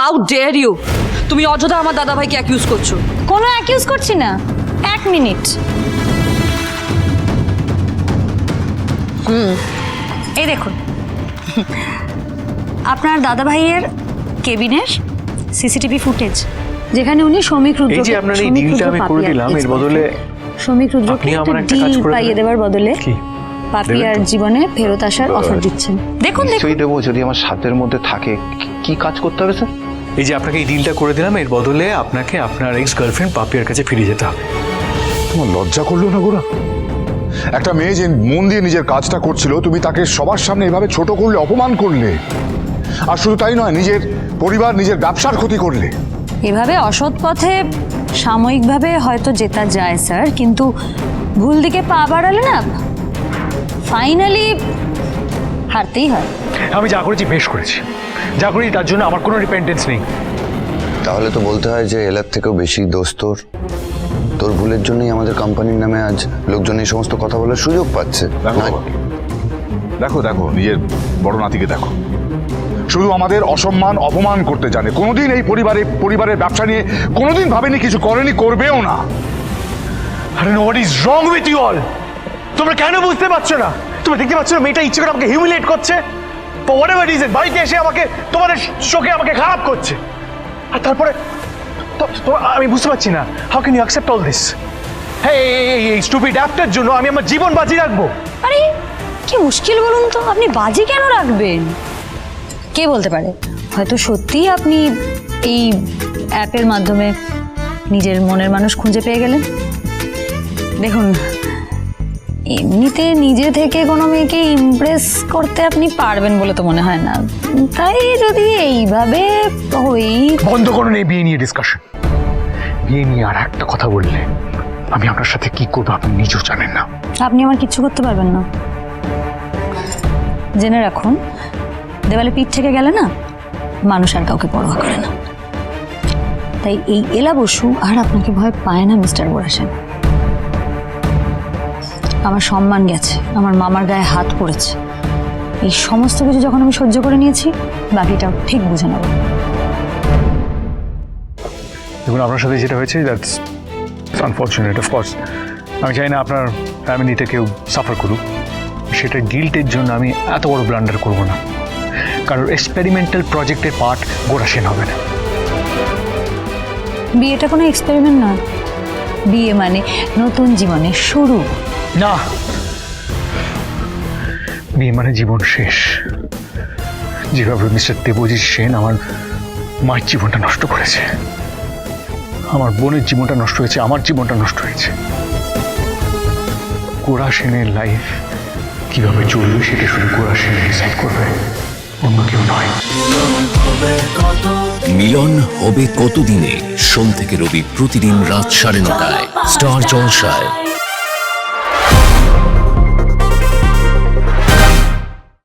How dare you! তুমি অযথা আমার দাদা ভাইকে অ্যাকিউজ করছো। কোনো অ্যাকিউজ করছি না, 1 মিনিট। এই দেখুন, আপনার দাদা ভাইয়ের কেবিনের সিসিটিভি ফুটেজ, যেখানে উনি শ্রমিক রুদ্র, এই যে আপনার এই ডিলটা আমি করে দিলাম, এর বদলে শ্রমিক রুদ্রকে একটা ডিল পাইয়ে দেওয়ার বদলে পাপিয়ার জীবনে ফেরত আসার অফার দিচ্ছেন। দেখুন নিশ্চয়ই দেবো, যদি আমার সাধ্যের মধ্যে থাকে। কি কাজ করতে হবে স্যার? এই যে আপনাকে এই ডিলটা করে দিলাম, এর বদলে আপনাকে আপনার এক্স গার্লফ্রেন্ড পাপিয়ার কাছে ফিরে যেতে হবে। তোমার লজ্জা করলো না গোরা? একটা মেয়ে যে মন দিয়ে নিজের কাজটা করছিল, তুমি তাকে সবার সামনে এভাবে ছোট করলে, অপমান করলে। আর শুধু তাই নয়, নিজের পরিবার, নিজের ব্যবসার ক্ষতি করলে। এভাবে অসৎ পথে সাময়িকভাবে হয়তো জেতা যায় স্যার, কিন্তু ভুল দিকে পা বাড়ালে না ফাইনালি হারতেই হয়। আমি যা করেছি বেশ করেছি, যা করেছি তার জন্য আমার কোনো রিপেন্টেন্স নেই। তাহলে তো বলতে হয় যে এলার থেকেও বেশি দোষ তোর। তোর ভুলের জন্যই আমাদের কোম্পানির নামে আজ লোকজন এই সমস্ত কথা বলার সুযোগ পাচ্ছে। দেখো দেখো, নিজের বড় নাতিকে দেখো, শুধু আমাদের অসম্মান অপমান করতে জানে। কোনোদিন এই পরিবারের ব্যবসা নিয়ে কোনোদিন ভাবেনি, কিছু করেনি, করবেও না। আরে no, what is wrong with you all? তোমরা কেন বুঝতে পারছো না? তুমি দেখতে পাচ্ছ না মেয়েটা ইচ্ছে করে আমাকে হিউমিলিয়েট করছে? ফর হোয়াটএভার রিজন বাড়িতে এসে আমাকে তোমাদের চোখে আমাকে খারাপ করছে। আর তারপরে আমি বুঝতে পারছি না, how can you accept all this? হ্যাঁ, এই স্টুপিড অ্যাপটার জন্য আমি আমার জীবন বাজি রাখবো? আরে কি মুশকিল বলুন তো, আপনি বাজি কেন রাখবেন? কে বলতে পারে, হয়তো সত্যিই আপনি এই অ্যাপের মাধ্যমে নিজের মনের মানুষ খুঁজে পেয়ে গেলেন। দেখুন, এমনিতে নিজে থেকে কোনো মেয়েকে ইমপ্রেস করতে আপনি পারবেন বলে তো মনে হয় না, তাই যদি এইভাবে বন্ধ করুন এই বিয়ে নিয়ে ডিসকাশন। বিয়ে নিয়ে আর একটা কথা বললে আমি আপনার সাথে কি করবো আপনি নিজেও জানেন না। আপনি আমার কিচ্ছু করতে পারবেন না। জেনে রাখুন, দেওয়ালে পিঠ থেকে গেলে না মানুষ আর কাউকে পরোয়া করে না। তাই এই এলা বসু আর আপনাকে ভয় পায় না মিস্টার গোরাসেন। আমার সম্মান গেছে, আমার মামার গায়ে হাত পড়েছে, এই সমস্ত কিছু যখন আমি সহ্য করে নিয়েছি, বাকিটাও ঠিক বুঝে নেব। দেখুন, আপনার সাথে যেটা হয়েছে দ্যাটস আনফর্চুনেট, অফকোর্স। আমি চাই না আপনার ফ্যামিলিতে কেউ সাফার করুক। সেটা গিল্টের জন্য আমি এত বড় ব্লান্ডার করব না। কারণ এক্সপেরিমেন্টাল প্রজেক্টের পার্ট গোরাসেন হবে না। বিয়েটা কোনো এক্সপেরিমেন্ট না, বিয়ে মানে নতুন জীবনের শুরু। না, বিয়ে মানে জীবন শেষ। যেভাবে মিস্টার দেবজিৎ সেন আমার মায়ের জীবনটা নষ্ট করেছে, আমার বোনের জীবনটা নষ্ট হয়েছে, আমার জীবনটা নষ্ট হয়েছে। গোরা সেনের লাইফ কিভাবে চলবে সেটা শুধু গোরা সেন ডিসাইড করবে, অন্য কেউ নয়। মিলন হবে কতদিনে? সোম থেকে রবি প্রতিদিন রাত 9:30 স্টার জলসায়।